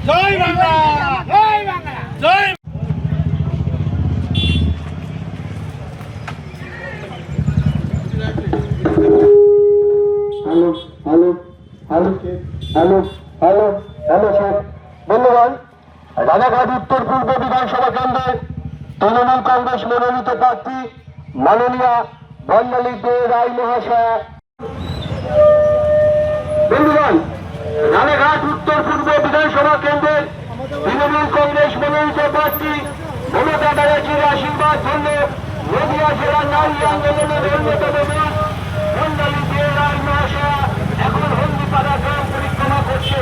জয় বাংলা, জয় বাংলা, জয়। Hello hello hello hello hello hello sir, ধন্যবাদ। রানাঘাট উত্তর পূর্ব বিধানসভা কেন্দ্রে তৃণমূল কংগ্রেস মনোনীত প্রার্থী মাননীয়া বর্ণালী দে রায় মহাশয়া। বন্ধুগণ, রানাঘাট উত্তর পূর্ব বিধানসভা কেন্দ্রে তৃণমূল কংগ্রেস মনোনীত প্রার্থী মমতা ব্যানার্জির আশীর্বাদ ধন্য নদিয়া জেলার নারী আন্দোলনের অন্যতম মুখ বর্ণালী দে রায় মহাশয়া এখন হন্দিপাড়া গ্রাম পরিক্রমা করছে।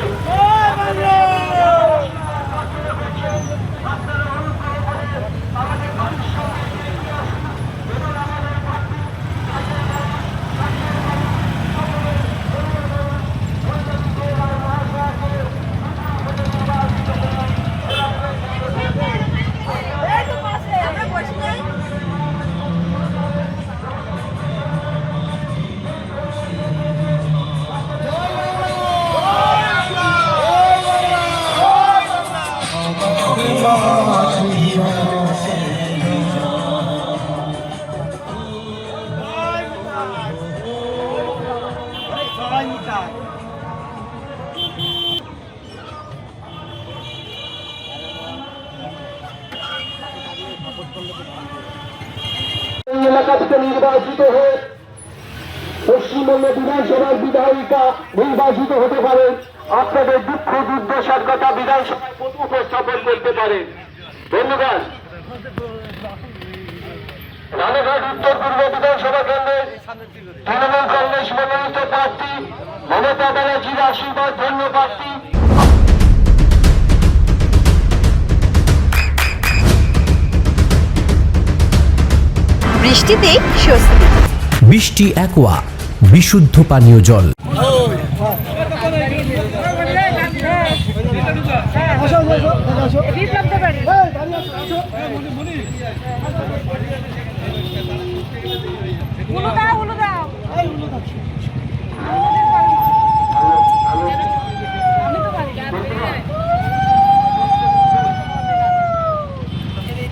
এই এলাকা থেকে নির্বাচিত হয়ে পশ্চিমবঙ্গ বিধানসভার বিধায়িকা নির্বাচিত হতে পারে, আপনাদের দুঃখ দুর্দশার কথা বিধানসভায় উপস্থাপন করতে পারে। ধন্যবাদ। রানাঘাট উত্তর পূর্ব বিধানসভা কেন্দ্রে তৃণমূল কংগ্রেস মনোনীত প্রার্থী মমতা ব্যানার্জির আশীর্বাদ ধন্য প্রার্থী। বৃষ্টিতে স্বস্তি। বৃষ্টি অ্যাকোয়া, বিশুদ্ধ পানীয় জল।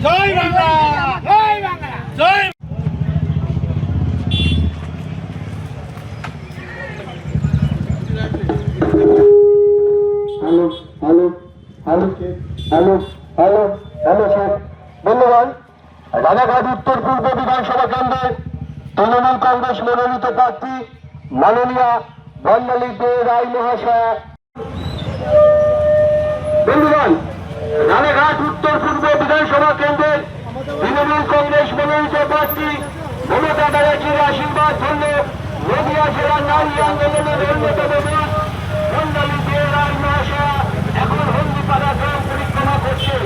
জয় বাংলা, জয় বাংলা, জয়। Hello hello hello hello hello hello sir, ধন্যবাদ। রানাঘাট উত্তর পূর্ব বিধানসভা কেন্দ্রে তৃণমূল কংগ্রেস মনোনীত প্রার্থী মাননীয়া বর্ণালী দে রায় মহাশয়া। বন্ধুগণ, রানাঘাট উত্তর পূর্ব বিধানসভা কেন্দ্রে তৃণমূল কংগ্রেস মনোনীত প্রার্থী মমতা ব্যানার্জির আশীর্বাদ ধন্য নদিয়া জেলার নারী আন্দোলনের অন্যতম মুখ বর্ণালী দে রায় মহাশয়া এখন হন্দিপাড়া গ্রাম পরিক্রমা করছে।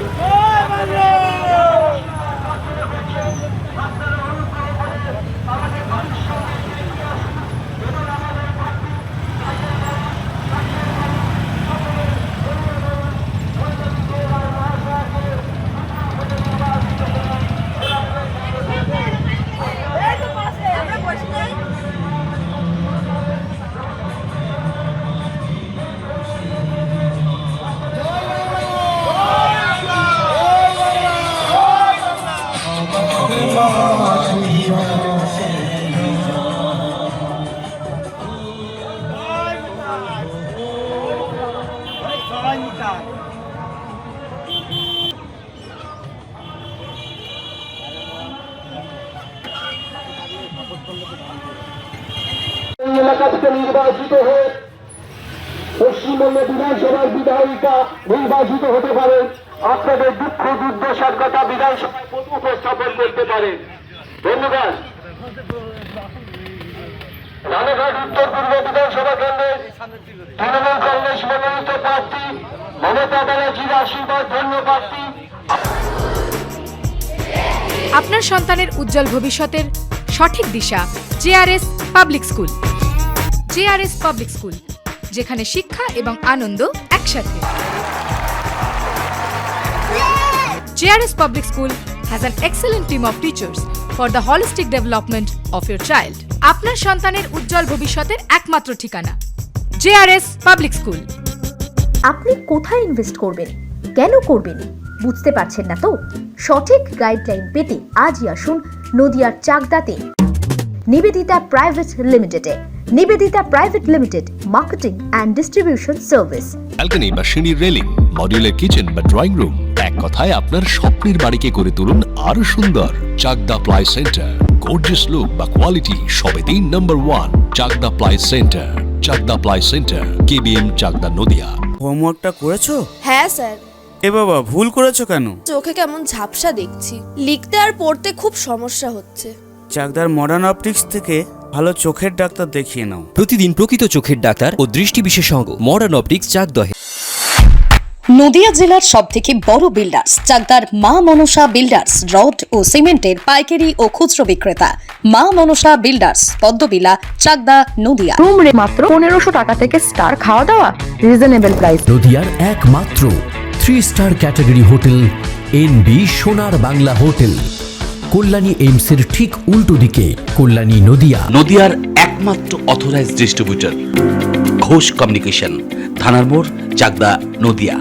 এই এলাকা থেকে নির্বাচিত হয়ে পশ্চিমবঙ্গ বিধানসভার বিধায়িকা নির্বাচিত হতে পারে, আপনাদের দুঃখ দুর্দশার কথা বিধানসভায় উপস্থাপন করতে পারে। ধন্যবাদ। রানাঘাট উত্তর পূর্ব বিধানসভা কেন্দ্রে তৃণমূল কংগ্রেস মনোনীত প্রার্থী মমতা ব্যানার্জির আশীর্বাদ ধন্য প্রার্থী। আপনার সন্তানের উজ্জ্বল ভবিষ্যতের সঠিক দিশা JRS public school. JRS public school, যেখানে শিক্ষা এবং আনন্দ একসাথে। JRS Public School has an excellent team of teachers for the holistic development of your child. আপনার সন্তানের উজ্জ্বল ভবিষ্যতের একমাত্র ঠিকানা JRS Public School। আপনি কোথায় ইনভেস্ট করবেন, কেন করবেন বুঝতে পারছেন না তো? সঠিক গাইডলাইন পেতে আজই আসুন নদিয়ার চাকদাতে নিবেদিতা প্রাইভেট লিমিটেডে। Nivedita private limited, marketing and distribution service. Balcony বা সিঁড়ির রেলিং, মডিউলার কিচেন বা ড্রয়িং রুম, এক কথায় আপনার স্বপ্নের বাড়িকে করে তুলুন আরো সুন্দর। Chakdah ply centre, gorgeous look বা কোয়ালিটি সবে 3 নম্বর 1 Chakdah ply centre. Chakdah ply centre, KBM Chakdah Nadia. হোমওয়ার্কটা করেছো? হ্যাঁ স্যার। এ বাবা, ভুল করেছো কেন? চোখে কেমন ঝাপসা দেখছি, লিখতে আর পড়তে খুব সমস্যা হচ্ছে। চাকদার মডার্ন অপটিক্স থেকে ভালো চোখের ডাক্তার দেখিয়ে নাও। প্রতিদিন প্রকৃত চোখের ডাক্তার ও দৃষ্টি বিশেষজ্ঞ মডার্ন অপটিক্স চাকদহে। নদিয়া জেলার সবথেকে বড় বিল্ডার্স চাকদার মা মনসা বিল্ডার্স, রড ও সিমেন্টের পাইকারি ও খুচরো বিক্রেতা। মা মনসা বিল্ডার্স, পদ্মবিলা, চাকদা, নদিয়া। রুম রে মাত্র 1500 টাকা থেকে স্টার, খাওয়া দাওয়া রিজনেবল প্রাইস। নদিয়ার একমাত্র 3 স্টার ক্যাটাগরি হোটেল NB সোনার বাংলা হোটেল, কল্যাণী এইমসের ঠিক উল্টো দিকে, কল্যাণী নদিয়া। নদিয়ার একমাত্র অথরাইজড ডিস্ট্রিবিউটর ঘোষ কমিউনিকেশন, থানার মোড়, চাকদা, নদিয়া।